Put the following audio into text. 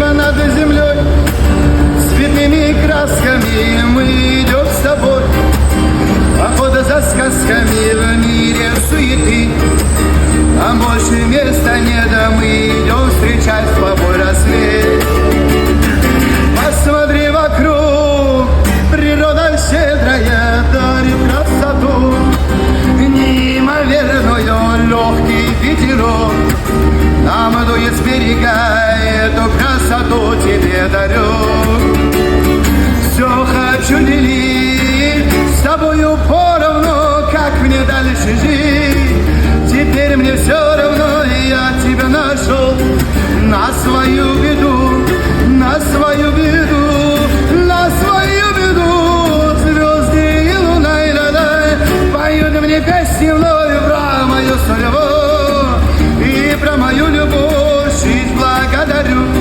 небо над землей, цветными красками мы идем с тобой. Охота за сказками в мире суеты, а больше места нет, а мы идем встречать с тобой рассвет. Посмотри вокруг, природа щедрая дарит красоту, неимоверную легкий ветерок нам дует с берега, эту красоту тебе дарю. Все хочу делить с тобою поровну, как мне дальше жить. Теперь мне все равно, я тебя нашел на свою беду, на свою беду, на свою беду. Звезды и луна и радай поют мне песни вновь про мою судьбу и про мою любовь. Жизнь благодарю.